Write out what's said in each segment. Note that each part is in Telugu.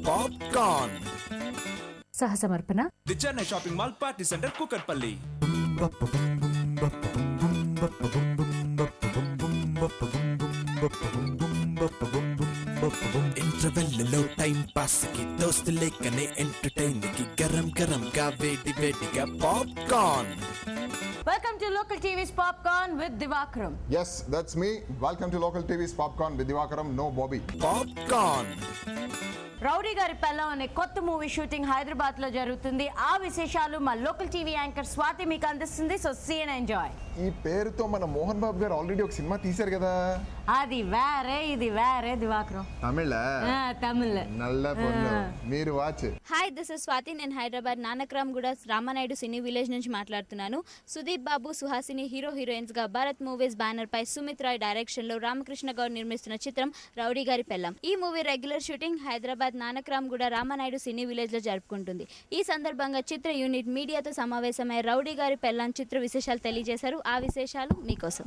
పాప్కార్న్. సహసమర్పణ the Chennai shopping mall party centre Kukatpally. ఇంటర్వెల్లో టైం పాస్ కి దోస్తులేకనే ఎంటర్టైన్ కి గరం గరం గా వేడి వేడిగా popcorn. Welcome to local TVs popcorn with Divakaram. Yes, that's me. Welcome to Local TV's Popcorn with Divakaram, no Bobby. Popcorn. Rowdy గారి పెళ్ళం అనే కొత్త మూవీ షూటింగ్ హైదరాబాద్ లో జరుగుతుంది. ఆ విశేషాలు మా లోకల్ టీవీ యాంకర్ స్వాతి మీకు అందిస్తుంది. So see and enjoy. ఈ పేరుతో మన మోహన్ బాబు గారు ఆల్రెడీ ఒక సినిమా తీశారు కదా. అది వేరే ఇది వేరే దివాకరం. తమిళ నల్ల పొన్ను. మీరు watch. Hi, this is Swathi. నేను హైదరాబాద్ నానక్రామ్గూడ రామానాయుడు సినీ విలేజ్ నుంచి మాట్లాడుతున్నాను. సుదీప్ బాబు, సుహాసిని హీరోయిన్స్ గా భారత్ మూవీస్ బ్యానర్ పై సుమిత్ రాయ్ డైరెక్షన్ లో రామకృష్ణ గౌడ్ నిర్మిస్తున్న చిత్రం రౌడీ గారి పెళ్ళం. ఈ movie regular shooting Hyderabad Nanakramguda Ramanaidu cine village లో జరుపుకుంటుంది. ఈ సందర్భంగా చిత్ర యూనిట్ మీడియాతో సమావేశమై రౌడీ గారి పెళ్ళం చిత్ర విశేషాలు తెలియజేశారు. ఆ విశేషాలు మీకోసం.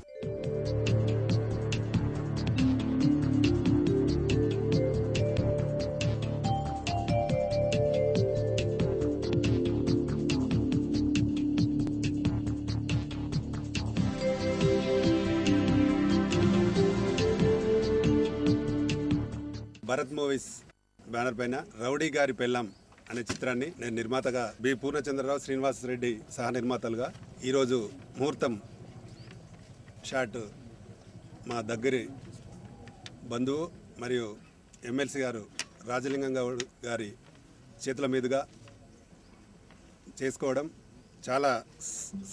భారత్ మూవీస్ బ్యానర్ పైన రౌడీ గారి పెళ్ళం అనే చిత్రాన్ని నేను నిర్మాతగా బి పూర్ణచంద్రరావు, శ్రీనివాస్ రెడ్డి సహ నిర్మాతలుగా ఈరోజు ముహూర్తం షాట్ మా దగ్గరి బంధువు మరియు ఎమ్మెల్సీ గారు రాజలింగం గౌడ్ గారి చేతుల మీదుగా చేసుకోవడం చాలా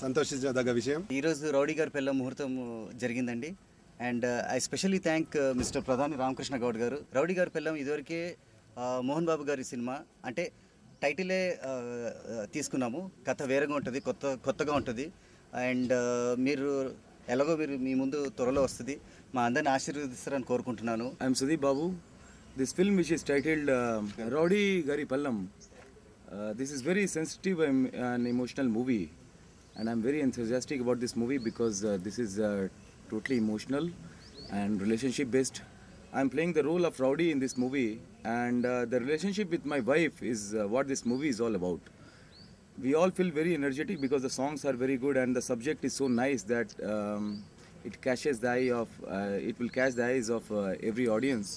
సంతోషించదగ్గ విషయం. ఈరోజు రౌడీ గారి పెళ్ళం ముహూర్తం జరిగిందండి. And I specially thank mister ప్రధాని రామకృష్ణ గౌడ్ గారు. రౌడీ గారి పెళ్ళం ఇదివరకే మోహన్ బాబు గారి సినిమా అంటే టైటిలే తీసుకున్నాము. కథ వేరేగా ఉంటుంది, కొత్తగా ఉంటుంది. అండ్ మీరు ఎలాగో మీ ముందు త్వరలో వస్తుంది. మా అందరిని ఆశీర్వదిస్తారని కోరుకుంటున్నాను. I'm Sudeep Babu. This film which is titled rowdy గారి పెళ్ళం. This is very sensitive and emotional movie, and I'm very enthusiastic about this movie because this is totally emotional and relationship based. I'm playing the role of Rowdy in this movie, and the relationship with my wife is what this movie is all about. We all feel very energetic because the songs are very good and the subject is so nice that it catches the eye of it will catch the eyes of every audience.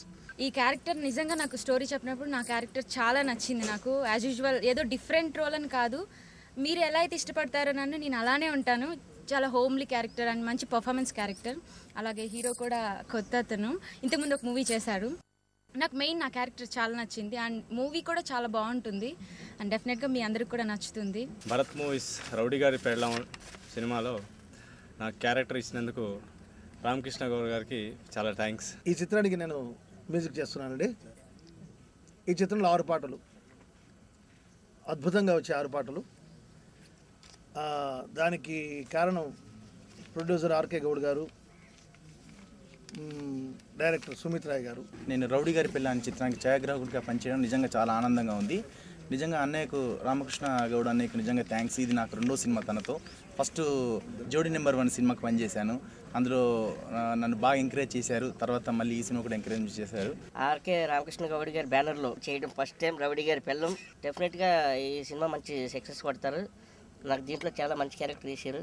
ఈ క్యారెక్టర్ నిజంగా నాకు స్టోరీ చెప్పినప్పుడు నా క్యారెక్టర్ చాలా నచ్చింది. నాకు యాజ్ యూజువల్ ఏదో డిఫరెంట్ రోల్ అని కాదు, మీరు ఎలా అయితే ఇష్టపడతారో నన్ను నేను అలానే ఉంటాను. చాలా హోమ్లీ క్యారెక్టర్ అండ్ మంచి పర్ఫార్మెన్స్ క్యారెక్టర్. అలాగే హీరో కూడా కొత్త అతను, ఇంతకుముందు ఒక మూవీ చేశాడు. నాకు మెయిన్ నా క్యారెక్టర్ చాలా నచ్చింది అండ్ మూవీ కూడా చాలా బాగుంటుంది అండ్ డెఫినెట్గా మీ అందరికి కూడా నచ్చుతుంది. భరత్ మూవీస్ రౌడీ గారి పెళ్ళం సినిమాలో నా క్యారెక్టర్ ఇచ్చినందుకు రామకృష్ణ గౌడ్ గారికి చాలా థ్యాంక్స్. ఈ చిత్రానికి నేను మ్యూజిక్ చేస్తున్నానండి. ఈ చిత్రంలో 6 పాటలు, అద్భుతంగా వచ్చే 6 పాటలు. దానికి కారణం ప్రొడ్యూసర్ ఆర్కే గౌడ్ గారు, డైరెక్టర్ సుమిత్ రాయ్ గారు. నేను రౌడీ గారి పెళ్ళం అనే చిత్రానికి ఛాయాగ్రాహకుడిగా పనిచేయడం నిజంగా చాలా ఆనందంగా ఉంది. నిజంగా అన్నయ్యకు, రామకృష్ణ గౌడ్ అన్నయ్యకు నిజంగా థ్యాంక్స్. ఇది నాకు 2వ సినిమా తనతో. ఫస్ట్ జోడీ నెంబర్ 1 సినిమాకి పనిచేశాను. అందులో నన్ను బాగా ఎంకరేజ్ చేశారు. తర్వాత మళ్ళీ ఈ సినిమా కూడా ఎంకరేజ్ చేశారు. ఆర్కే రామకృష్ణ గౌడ్ గారి బ్యానర్లో చేయడం ఫస్ట్ టైం రౌడీ గారి పెళ్ళం. డెఫినెట్గా ఈ సినిమా మంచి సక్సెస్ కొడతారు. నాకు దీంట్లో చాలా మంచి క్యారెక్టర్ చేశారు.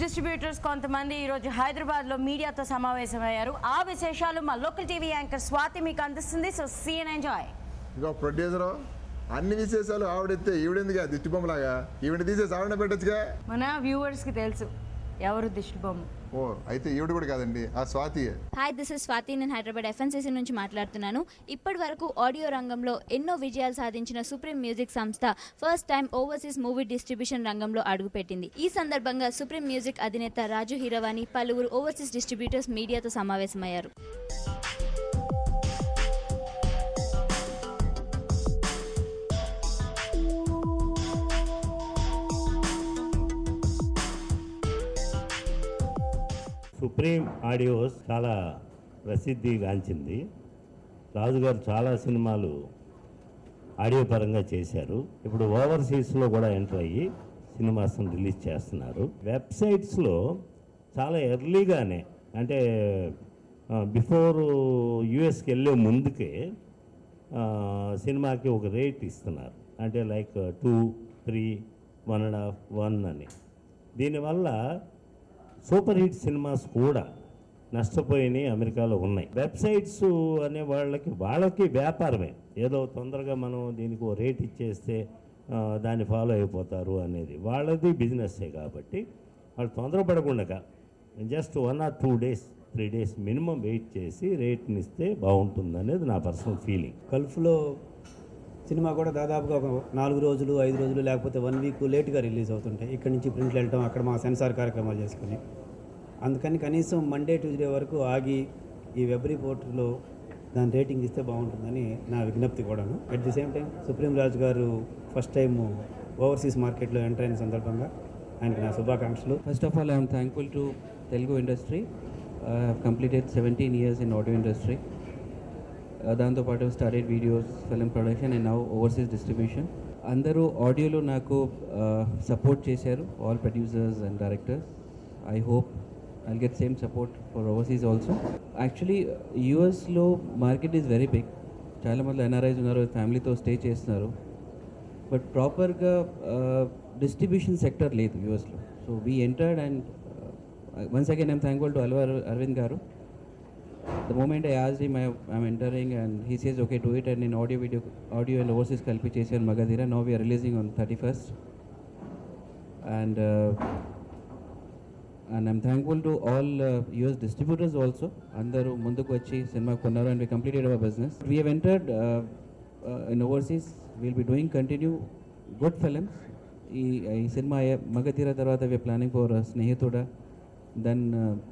డిస్ట్రిబ్యూటర్స్ కొంతమంది ఈరోజు హైదరాబాద్లో మీడియాతో సమావేశమయ్యారు. ఆ విశేషాలు మా లోకల్ టీవీ యాంకర్ స్వాతి మీకు అందిస్తుంది. So see and enjoy. ఇక ప్రొడ్యూసరు అన్ని విశేషాలు ఆవిడెత్తే ఈవిడెందుగా దిష్టిబొమ్మలాగా ఈవిడ తీసేసి ఆవిడ పెట్టచ్చుగా. మన వ్యూవర్స్కి తెలుసు ఎవరు దిష్టిబొమ్మ. ఓ అయితే ఈవిడ కూడా కాదండి, ఆ Swathi. Hi, this is Swathi. నేను హైదరాబాద్ FNCC నుంచి మాట్లాడుతున్నాను. ఇప్పటి వరకు ఆడియో రంగంలో ఎన్నో విజయాలు సాధించిన సుప్రీం మ్యూజిక్ సంస్థ first time overseas movie distribution రంగంలో అడుగుపెట్టింది. ఈ సందర్భంగా సుప్రీం మ్యూజిక్ అధినేత రాజు హీరవాణి, పలువురు ఓవర్సీస్ డిస్ట్రిబ్యూటర్స్ మీడియాతో సమావేశమయ్యారు. సుప్రీం ఆడియోస్ చాలా ప్రసిద్ధిగాంచింది. రాజుగారు చాలా సినిమాలు ఆడియో పరంగా చేశారు. ఇప్పుడు ఓవర్సీస్లో కూడా ఎంటర్ అయ్యి సినిమాస్ని రిలీజ్ చేస్తున్నారు. వెబ్సైట్స్లో చాలా ఎర్లీగానే, అంటే బిఫోర్ యూఎస్కి వెళ్ళే ముందుకే సినిమాకి ఒక రేట్ ఇస్తున్నారు. అంటే లైక్ 2, 3, 1.5, 1 అని. దీనివల్ల సూపర్ హిట్ సినిమాస్ కూడా నష్టపోయినాయి అమెరికాలో ఉన్నాయి. వెబ్సైట్స్ అనే వాళ్ళకి వ్యాపారమే. ఏదో తొందరగా మనం దీనికి ఓ రేట్ ఇచ్చేస్తే దాన్ని ఫాలో అయిపోతారు అనేది వాళ్ళది బిజినెస్సే. కాబట్టి వాళ్ళు తొందరపడకుండా just 1 or 2 days, 3 days minimum wait చేసి రేట్ని ఇస్తే బాగుంటుంది అనేది నా పర్సనల్ ఫీలింగ్. గల్ఫ్లో సినిమా కూడా దాదాపుగా ఒక 4 రోజులు, 5 రోజులు, లేకపోతే 1 week లేట్గా రిలీజ్ అవుతుంటాయి. ఇక్కడి నుంచి ప్రింట్లు వెళ్ళటం, అక్కడ మా సెన్సార్ కార్యక్రమాలు చేసుకుని, అందుకని కనీసం మండే, ట్యూస్డే వరకు ఆగి ఈ వెబ్ రిపోర్ట్లో దాని రేటింగ్ ఇస్తే బాగుంటుందని నా విజ్ఞప్తి కూడాను. At the same time Supreme Raju గారు ఫస్ట్ టైం ఓవర్సీస్ మార్కెట్లో ఎంటర్ అయిన సందర్భంగా ఆయనకి నా శుభాకాంక్షలు. First of all I'm thankful to Telugu industry. I have completed 17 years in audio industry. దాంతోపాటు started videos, film production and now overseas distribution. అందరూ ఆడియోలో నాకు సపోర్ట్ చేశారు, all producers and directors. I hope I'll get same support for overseas also. Actually, యూఎస్లో మార్కెట్ ఈజ్ వెరీ బిగ్. చాలామంది ఎన్ఆర్ఐస్ ఉన్నారు, ఫ్యామిలీతో స్టే చేస్తున్నారు. బట్ ప్రాపర్గా డిస్ట్రిబ్యూషన్ సెక్టర్ లేదు యూఎస్లో. So we entered and once again I'm thankful to Arvind Garu. The moment I asked him I'm entering and he says okay, do it, and in audio and overseas kalpi chesaru Magadhira. Now we are releasing on 31st and I'm thankful to all US distributors also. Andaru munduku vachi cinema konnaru and we completed our business. We have entered in overseas. We'll be doing continue good films. Ee cinema Magadhira tarvata we are planning for Snehituda. Then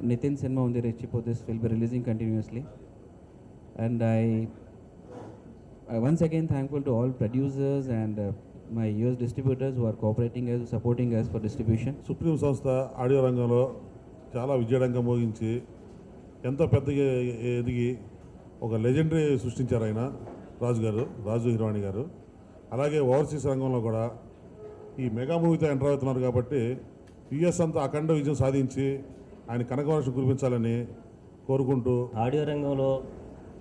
Nitin cinema undi Rechipo, this will be releasing continuously. And I once again thankful to all producers and my US distributors who are cooperating us, supporting us for distribution. Supreme సంస్థ ఆడియో రంగంలో చాలా విజయడంగా మోగించి ఎంతో పెద్దగా ఎదిగి ఒక లెజెండరీ సృష్టించారు ఆయన రాజు హిరాణి గారు. అలాగే ఓవర్సీస్ రంగంలో కూడా ఈ మెగా మూవీతో ఎంటర్ అవుతున్నారు. కాబట్టి యుఎస్ అంతా అఖండ విజయం సాధించి ఆయన కనకవర్షం కురిపించాలని కోరుకుంటూ, ఆడియో రంగంలో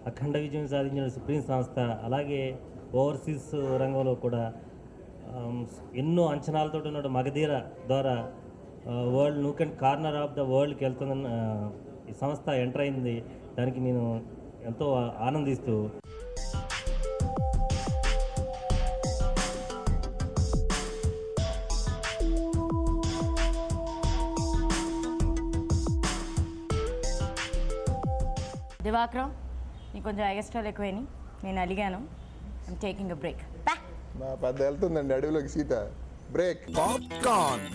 అఖండ విజయం సాధించిన సుప్రీం సంస్థ అలాగే ఓవర్సీస్ రంగంలో కూడా ఎన్నో అంచనాలతో ఉన్న మగధీర ద్వారా world nook and corner of the వరల్డ్కి వెళ్తుందని ఈ సంస్థ ఎంటర్ అయింది. దానికి నేను ఎంతో ఆనందిస్తూ దివాకరం, నీకు కొంచెం ఎగస్ట్రాలు ఎక్కువైనాయి, నేను అడిగాను. I'm taking a break. నా పెద్ద వెళ్తుందండి అడవిలోకి Sita. Break. Popcorn.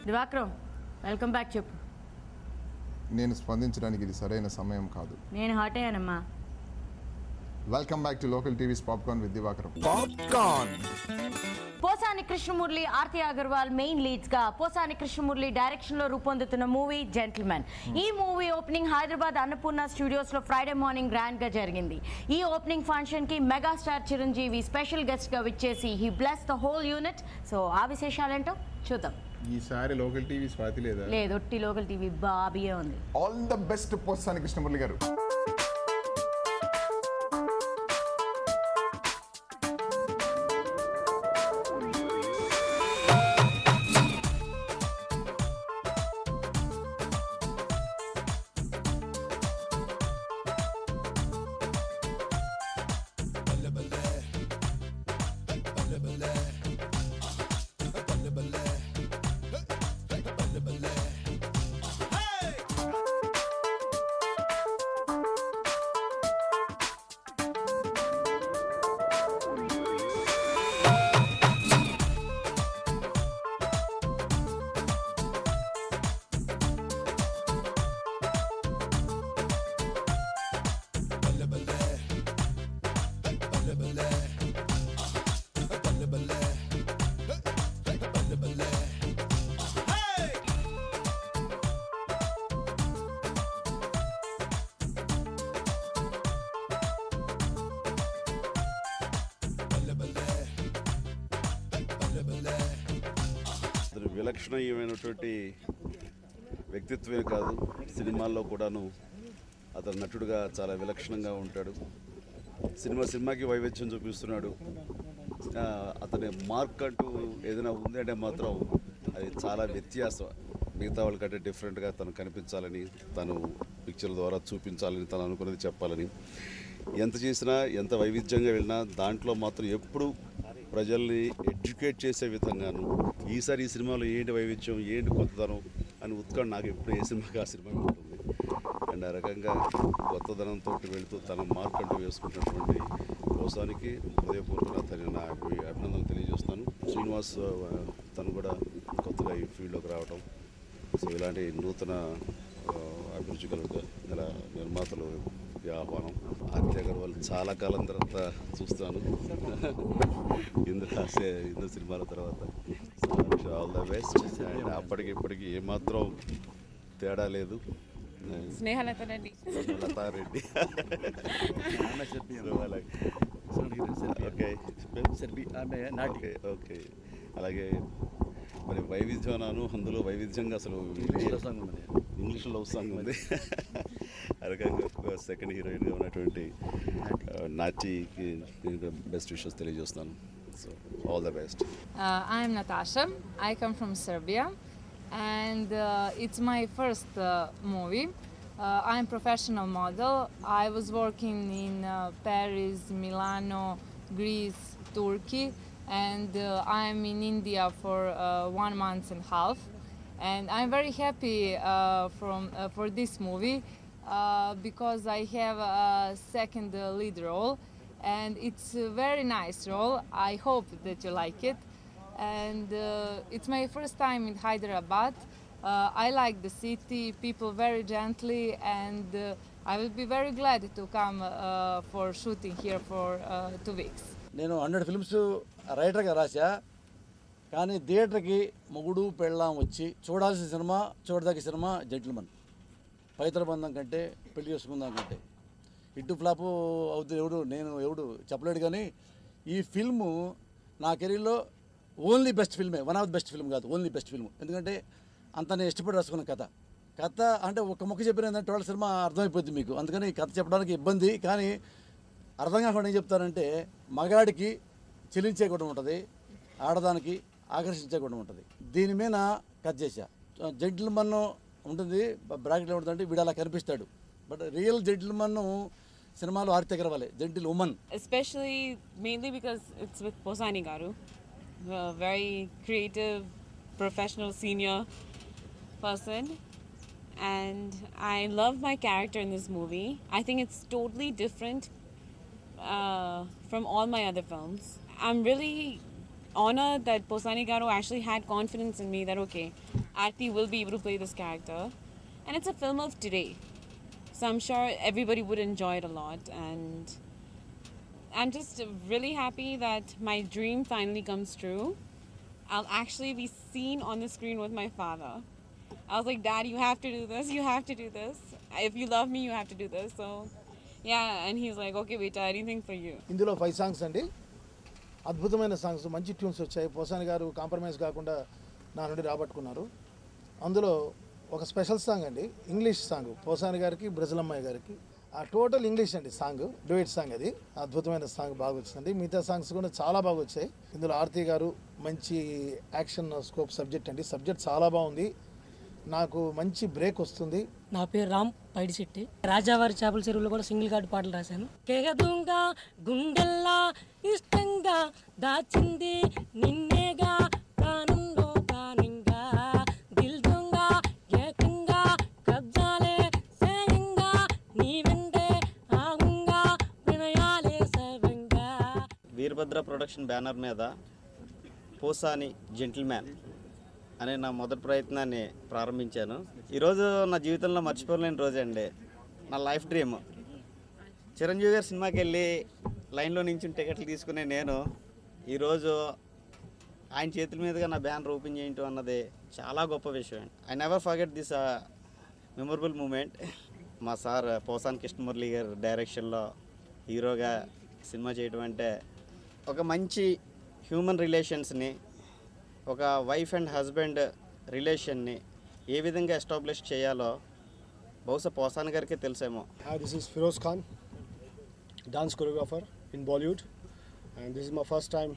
Divakaram, welcome back. చెప్పు. నేను స్పందించడానికి ఇది సరైన సమయం కాదు. నేను హాట్ అయ్యానమ్మా. Welcome back to local TVs popcorn with Divakaram. Popcorn. Posani Krishnamurali, Aarthi Agarwal main leads గా పోసాని కృష్ణమురళి డైరెక్షన్ లో రూపొందుతున్న మూవీ జెంటిల్మెన్. ఈ movie opening Hyderabad Annapurna studios లో ఫ్రైడే మార్నింగ్ గ్రాండ్ గా జరిగింది. ఈ ఓపెనింగ్ ఫంక్షన్ కి మెగాస్టార్ చిరంజీవి స్పెషల్ గెస్ట్ గా విచ్చేసి he bless the whole unit. So ఆ విశేషాలేంటో చూద్దాం. ఈసారి లోకల్ టీవీ స్వాతి లేదా? లేదు, ఒట్టి లోకల్ టీవీ బాబీయే ఉంది. All the best Posani Krishnamurali గారు. అతని విలక్షణమైనటువంటి వ్యక్తిత్వమే కాదు, సినిమాల్లో కూడాను అతను నటుడుగా చాలా విలక్షణంగా ఉంటాడు. సినిమాకి వైవిధ్యం చూపిస్తున్నాడు. అతని మార్క్ అంటూ ఏదైనా ఉందంటే మాత్రం అది చాలా వ్యత్యాసం. మిగతా వాళ్ళకంటే డిఫరెంట్గా తను కనిపించాలని, తను పిక్చర్ ద్వారా చూపించాలని, తను అనుకున్నది చెప్పాలని, ఎంత చేసినా ఎంత వైవిధ్యంగా వెళ్ళినా దాంట్లో మాత్రం ఎప్పుడు ప్రజల్ని ఎడ్యుకేట్ చేసే విధంగాను ఈసారి ఈ సినిమాలో ఏంటి వైవిధ్యం, ఏంటి కొత్తదనం అని ఉత్కంఠ నాకు ఎప్పుడు ఏ సినిమాకి ఆ సినిమా ఉంటుంది. అండ్ ఆ రకంగా కొత్తదనంతో వెళుతూ తన మార్క్ అంటూ వేసుకున్నటువంటి పోసానికి హృదయపూర్వకంగా నా అభినందనలు తెలియజేస్తున్నాను. శ్రీనివాస్ తను కూడా కొత్తగా ఈ ఫీల్డ్లోకి రావటం, సో ఇలాంటి నూతన అభిరుచి గల నిర్మాతలు ఆహ్వానం. ఆర్తి అగర్వాల్ చాలా కాలం తర్వాత చూస్తాను ఇందు సినిమాల తర్వాత. All the best. అండ్ అప్పటికి ఇప్పటికి ఏమాత్రం తేడా లేదు. స్నేహలతారెడ్డి ఓకే ఓకే. అలాగే మరి వైవిధ్యం అన్నాను, అందులో వైవిధ్యంగా అసలు ఇంగ్లీష్ లవ్ సాంగ్ ఉంది. ఆ రకంగా సెకండ్ హీరోయిన్గా ఉన్నటువంటి నాటికి బెస్ట్ విషెస్ తెలియజేస్తున్నాను. So all the best. I'm Natasha. I come from Serbia and it's my first movie. I'm professional model. I was working in Paris, Milano, Greece, Turkey, and I'm in India for 1 month and a half. And I'm very happy for this movie because I have a second lead role, and it's a very nice role. I hope that you like it. And it's my first time in Hyderabad. I like the city, people very gently, and I will be very glad to come for shooting here for 2 weeks. నేను 100 ఫిల్మ్స్ రైటర్గా రాశా, కానీ థియేటర్కి మొగుడు పెళ్ళాం వచ్చి చూడాల్సిన సినిమా, చూడదగ్గ సినిమా జెంటిల్మన్. పైతల బంధం కంటే, పెళ్లి చేసుకుందాం కంటే హిట్ ఫ్లాపు అవుతుంది ఎవడు చెప్పలేడు. కానీ ఈ ఫిల్ము నా కెరీర్లో ఓన్లీ బెస్ట్ ఫిల్మే, one of the best film కాదు, ఓన్లీ బెస్ట్ ఫిల్మ్. ఎందుకంటే అంత నేను ఇష్టపడి రాసుకున్న కథ అంటే ఒక ముక్క చెప్పిన ఏంటంటే టోటల్ సినిమా అర్థమైపోద్ది మీకు. అందుకని కథ చెప్పడానికి ఇబ్బంది. కానీ అర్థం కాకుండా ఏం చెప్తారంటే, మగాడికి చెలించే గుణం ఉంటుంది, ఆడదానికి ఆకర్షించే గుణం ఉంటుంది. దీని మీద కట్ చేశా. జెంటిల్మన్ ఉంటుంది, బ్రాకెట్లో ఉంటుందంటే వీడు అలా కనిపిస్తాడు. బట్ రియల్ జెంటిల్మన్ సినిమాలో ఆర్తి అగర్వాలే, gentle woman. Especially mainly because it's with Posani Garu, a very creative, professional, senior person. And I love my character in this movie. I think it's totally different from all my other films. I'm really honored that Posani Garu actually had confidence in me that okay, Aarti will be able to play this character. And it's a film of today, so I'm sure everybody would enjoy it a lot. And I'm just really happy that my dream finally comes true. I'll actually be seen on the screen with my father. I was like, Dad, you have to do this, you have to do this. If you love me, you have to do this. So yeah, and he's like, okay, Beta, anything for you. ఇందులో 5 సాంగ్స్ అండి, అద్భుతమైన సాంగ్స్, మంచి ట్యూన్స్ వచ్చాయి. పోసాని గారు కాంప్రమైజ్ కాకుండా నా నుండి రాబట్టుకున్నారు. అందులో ఒక స్పెషల్ సాంగ్ అండి, ఇంగ్లీష్ సాంగ్, పోసాని గారికి బ్రెజిలమ్మాయి గారికి. ఆ టోటల్ ఇంగ్లీష్ అండి సాంగ్, డ్యూయట్ సాంగ్. అది అద్భుతమైన సాంగ్, బాగా వచ్చింది. మిగతా సాంగ్స్ కూడా చాలా బాగా వచ్చాయి. ఇందులో ఆర్తి గారు మంచి యాక్షన్ స్కోప్ సబ్జెక్ట్ అండి, సబ్జెక్ట్ చాలా బాగుంది. నాకు మంచి బ్రేక్ వస్తుంది. నా పేరు రామ్ పైడిశెట్టి. రాజావారి చేపల చెరువులో కూడా సింగిల్ కార్డు పాటలు రాశాను. కేగదుంగా గుండెల్లా ఇష్టంగా దాచింది నిన్నేగా, ప్రాణంలో ప్రాణంగా దిల్ దొంగ ఏకంగా కబ్జాలే సేయంగా నీ వెంటే ఆగుంగా వినయాలే సర్వంగా. వీరభద్ర ప్రొడక్షన్ బ్యానర్ మీద పోసాని జెంటిల్మ్యాన్ అనే నా మొదటి ప్రయత్నాన్ని ప్రారంభించాను. ఈరోజు నా జీవితంలో మర్చిపోలేని రోజు అండి. నా లైఫ్ డ్రీమ్ చిరంజీవి గారి సినిమాకి వెళ్ళి లైన్లో నుంచి టికెట్లు తీసుకునే నేను ఈరోజు ఆయన చేతుల మీదుగా నా బ్యానర్ ఓపెన్ చేయటం అన్నది చాలా గొప్ప విషయం. I never forget this memorable moment. మా సార్ పోసాని కృష్ణమురళి గారి డైరెక్షన్లో హీరోగా సినిమా చేయడం అంటే ఒక మంచి హ్యూమన్ రిలేషన్స్ని ఒక వైఫ్ అండ్ హస్బెండ్ రిలేషన్ని ఏ విధంగా ఎస్టాబ్లిష్ చేయాలో బహుశా పోసాని గారికి తెలుసేమో. Hi, this is Firoz Khan, dance choreographer in Bollywood, and this is my first time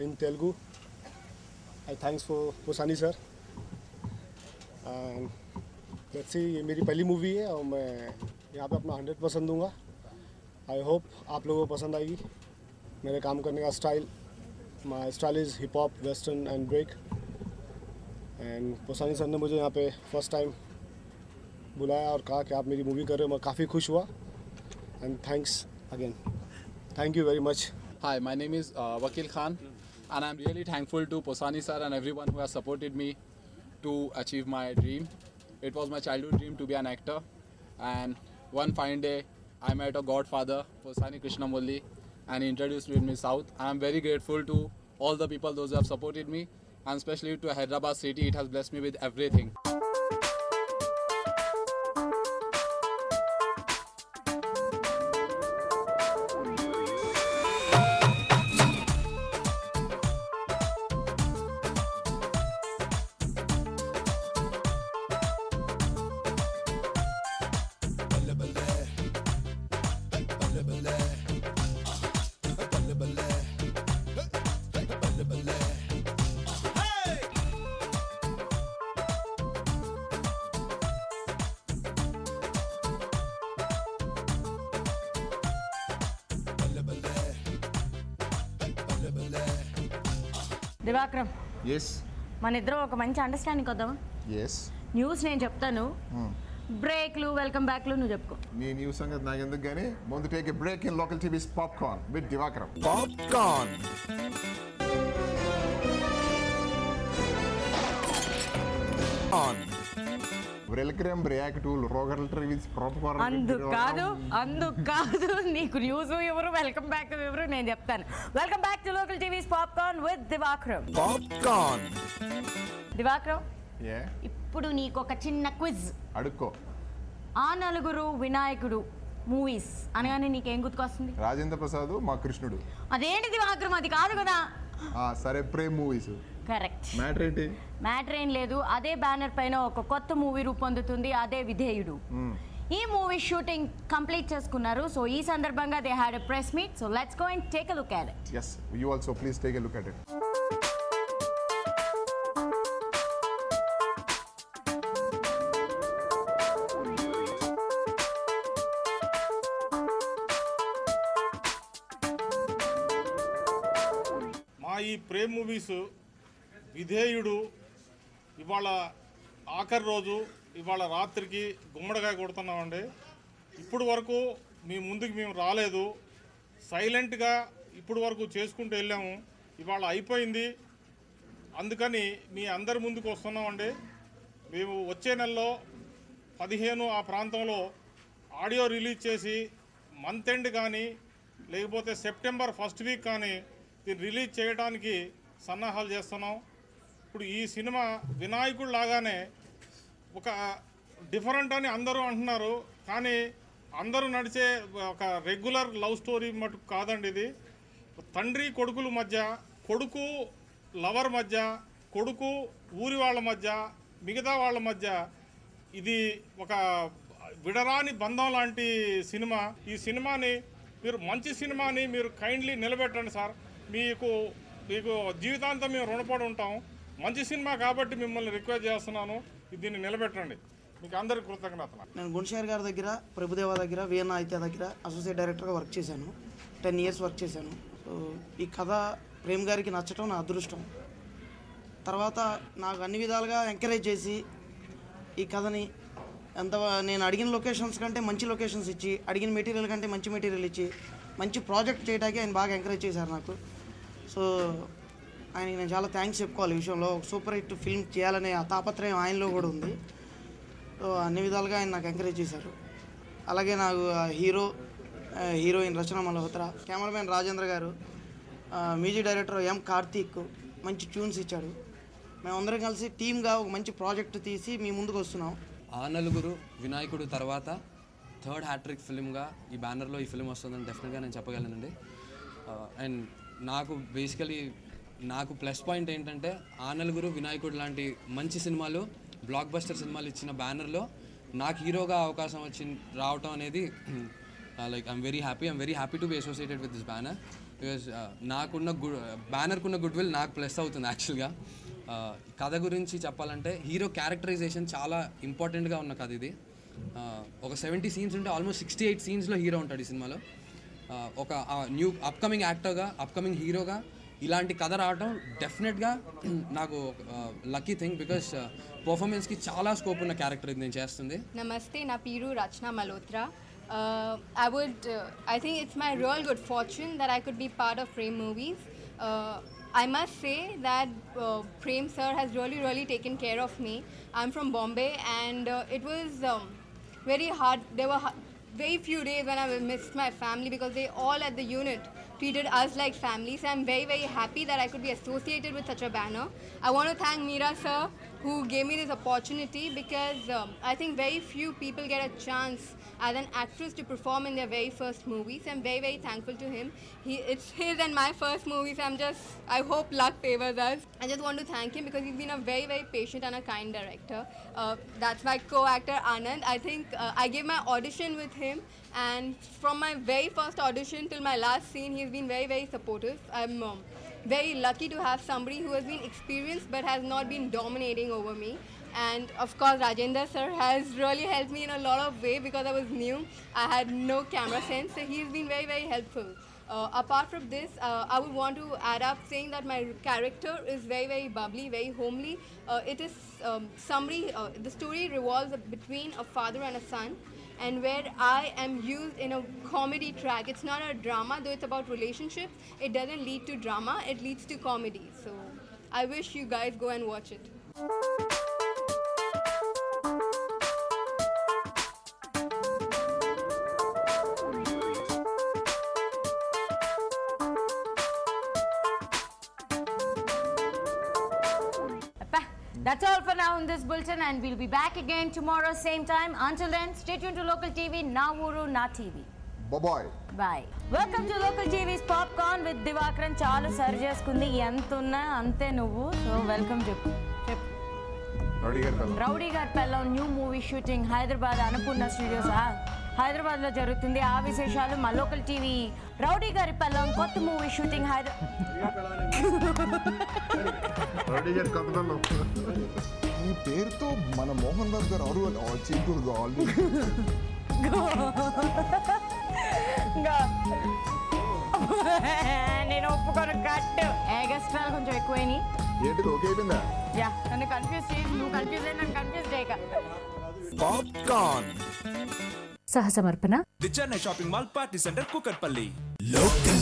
in Telugu. I thanks for Posani sir. And let's see, ये मेरी पहली मूवी है और मैं यहाँ पे अपना 100% दूंगा. आई होप आप लोगों को पसंद आएगी. मेरे काम करने का style, my style is hip hop, western and break. And Posani sir ने मुझे यहाँ पे फर्स्ट टाइम बुलाया और कहा कि आप मेरी मूवी कर रहे हो. मैं काफ़ी खुश हुआ. And thanks again. Thank you very much. Hi, my name is Wakil Khan, and I'm really thankful to Posani sir and everyone who has supported me to achieve my dream. It was my childhood dream to be an actor, and one fine day I met a godfather, Posani Krishnamurli, and he introduced me in South. I am very grateful to all the people, those who have supported me, and especially to Hyderabad city. It has blessed me with everything. Divakaram, yes మన ఇద్దరం ఒక మంచి అండర్స్టాండింగ్ వద్దామా? ఎస్. న్యూస్ నేను చెప్తాను, బ్రేక్లు వెల్కమ్ బ్యాక్లు నువ్వు చెప్పుకో. నీ న్యూస్ సంగతి నాకు ఎందుకు కానీ ముందు take a break in local TVs popcorn with Divakaram. Popcorn on welcome break to local TVs popcorn. అందుకు కాదు నీకు న్యూస్ ఎవరు వెల్కమ్ బ్యాక్ ఎవరు నేను చెప్తాను. Welcome back to local TVs popcorn with Divakaram. Popcorn Divakaram, ఇప్పుడు నీకు ఒక చిన్న క్విజ్ అడుక్కో. ఆ నలుగురు వినాయకుడు మూవీస్ అనగానే నీకేం గుర్తుకొస్తుంది? రాజేంద్ర ప్రసాద్, మా కృష్ణుడు. అదేంటి దివాకరం, అది కాదు కదా. సరే, ప్రేమ్ మూవీస్. కరెక్ట్. మ్యాటర్ ఏంటి? మ్యాటర్ ఏం లేదు, అదే బ్యానర్ పైన ఒక కొత్త మూవీ రూపొందుతుంది, అదే విధేయుడు. ఈ మూవీ షూటింగ్ కంప్లీట్ చేసుకున్నారు. సో ఈ సందర్భంగా they had a press meet. So let's go and take a look at it. yes, you also please take a look at it. మా ఈ ప్రేమ్ మూవీస్ విధేయుడు ఇవాళ ఆఖరి రోజు, ఇవాళ రాత్రికి గుమ్మడికాయ కొడుతున్నామండి. ఇప్పుడు వరకు మీ ముందుకు మేము రాలేదు, సైలెంట్గా ఇప్పుడు వరకు చేసుకుంటూ వెళ్ళాము. ఇవాళ అయిపోయింది, అందుకని మీ అందరి ముందుకు వస్తున్నామండి. మేము వచ్చే నెలలో 15 ఆ ప్రాంతంలో ఆడియో రిలీజ్ చేసి మంత్ ఎండ్ కానీ లేకపోతే సెప్టెంబర్ ఫస్ట్ వీక్ కానీ దీన్ని రిలీజ్ చేయడానికి సన్నాహాలు చేస్తున్నాం. ఇప్పుడు ఈ సినిమా వినాయకుడు లాగానే ఒక డిఫరెంట్ అని అందరూ అంటున్నారు, కానీ అందరూ నడిచే ఒక రెగ్యులర్ లవ్ స్టోరీ మటుకు కాదండి. ఇది తండ్రి కొడుకుల మధ్య, కొడుకు లవర్ మధ్య, కొడుకు ఊరి వాళ్ళ మధ్య, మిగతా వాళ్ళ మధ్య ఇది ఒక విడరాని బంధం లాంటి సినిమా. ఈ సినిమాని మీరు మంచి సినిమాని మీరు కైండ్లీ నిలబెట్టండి సార్. మీకు జీవితాంతం మేము రుణపడి ఉంటాం. మంచి సినిమా కాబట్టి మిమ్మల్ని రిక్వెస్ట్ చేస్తున్నాను, దీన్ని నిలబెట్టండి. మీకు అందరికీ కృతజ్ఞతలు. నేను గుణశేఖర్ గారి దగ్గర, ప్రభుదేవ దగ్గర, విఎన్ ఆదిత్య దగ్గర అసోసియేట్ డైరెక్టర్గా వర్క్ చేశాను. 10 years వర్క్ చేశాను. సో ఈ కథ ప్రేమ్ గారికి నచ్చటం నా అదృష్టం. తర్వాత నాకు అన్ని విధాలుగా ఎంకరేజ్ చేసి ఈ కథని నేను అడిగిన లొకేషన్స్ కంటే మంచి లొకేషన్స్ ఇచ్చి, అడిగిన మెటీరియల్ కంటే మంచి మెటీరియల్ ఇచ్చి మంచి ప్రాజెక్ట్ చేయడానికి ఆయన బాగా ఎంకరేజ్ చేశారు నాకు. సో ఆయనకి నేను చాలా థ్యాంక్స్ చెప్పుకోవాలి. ఈ విషయంలో సూపర్ హిట్ ఫిల్మ్ చేయాలనే ఆ తాపత్రయం ఆయనలో కూడా ఉంది. సో అన్ని విధాలుగా ఆయన నాకు ఎంకరేజ్ చేశారు. అలాగే నాకు హీరోయిన్ రచన మల్హోత్రా, కెమెరామెన్ రాజేంద్ర గారు, మ్యూజిక్ డైరెక్టర్ ఎం కార్తీక్ మంచి ట్యూన్స్ ఇచ్చాడు. మేమందరం కలిసి టీమ్గా ఒక మంచి ప్రాజెక్ట్ తీసి మీ ముందుకు వస్తున్నాం. ఆ నలుగురు వినాయకుడు తర్వాత 3rd హ్యాట్రిక్ ఫిల్మ్గా ఈ బ్యానర్లో ఈ ఫిల్మ్ వస్తుందని డెఫినెట్గా నేను చెప్పగలనండి. అండ్ నాకు బేసికలీ నాకు ప్లస్ పాయింట్ ఏంటంటే ఆ నలుగురు వినాయకుడు లాంటి మంచి సినిమాలు బ్లాక్ బస్టర్ సినిమాలు ఇచ్చిన బ్యానర్లో నాకు హీరోగా అవకాశం రావటం అనేది like I'm very happy to be associated with this banner because నాకున్న బ్యానర్కున్న గుడ్ విల్ నాకు ప్లస్ అవుతుంది యాక్చువల్గా. కథ గురించి చెప్పాలంటే హీరో క్యారెక్టరైజేషన్ చాలా ఇంపార్టెంట్గా ఉన్న కథ ఇది. ఒక 70 సీన్స్ ఉంటే ఆల్మోస్ట్ 68 సీన్స్లో హీరో ఉంటాడు ఈ సినిమాలో. ఒక న్యూ అప్కమింగ్ యాక్టర్గా అప్కమింగ్ హీరోగా ఇలాంటి కథ రావడం డెఫినెట్గా నాకు లక్కీ థింగ్ బికాస్ పర్ఫార్మెన్స్కి చాలా స్కోప్ ఉన్న క్యారెక్టర్ ఇది నేను చేస్తుంది. నమస్తే, నా పేరు రచన Malhotra. I think it's my real good fortune that I could be part of Prem Movies. I must say that Prem sir has really taken care of me. I'm from Bombay and it was very hard. There were very few days when I missed my family because they all at the unit treated us like family. So I'm very happy that I could be associated with such a banner. I want to thank Meera sir who gave me this opportunity because I think very few people get a chance as an actress to perform in their very first movie. So I'm very thankful to him. It's his and my first movie, so I hope luck favors us. I just want to thank him because he's been a very patient and a kind director. That's my co-actor Anand. I think I gave my audition with him, and from my very first audition till my last scene, he's been very supportive. I'm very lucky to have somebody who has been experienced but has not been dominating over me. And of course Rajendra sir has really helped me in a lot of ways because I was new. I had no camera sense, so he's been very helpful. Apart from this, I would want to add up saying that my character is very bubbly, very homely. It is the story revolves between a father and a son, and where I am used in a comedy track. It's not a drama, though it's about relationships. It doesn't lead to drama, it leads to comedy. So I wish you guys go and watch it. That's all for now in this bulletin, and we'll be back again tomorrow same time. Until then, stay tuned to Local TV, Na Uru Na TV. Bye-bye. Bye. Welcome to Local TV's Popcorn with Divakaran. Chalu sari cheskundi entunna ante nuvu. So welcome చెప్పు. రౌడీ గారి పెళ్ళం new movie shooting Hyderabad Annapurna studios Hyderabad లో జరుగుతుంది. ఆ విశేషాలు మా లోకల్ టీవీ. రౌడీ గారి పెళ్ళం కొత్త మూవీ షూటింగ్ ఈ పేరుతో మన మోహన్ బాబు గారు నేను ఒప్పుకోను. కట్టు ఎగస్ట్రా కొంచెం ఎక్కువైనాయి. ఏంటిది ఓకే అయిపోయిందా? యా, నన్ను కన్ఫ్యూజ్ చేసి నువ్వు కన్ఫ్యూజ్ అయ్యి నన్ను కన్ఫ్యూజ్ చేయక. పాప్కార్న్ సహ సమర్పణ the Chennai shopping mall party centre Kukatpally. Local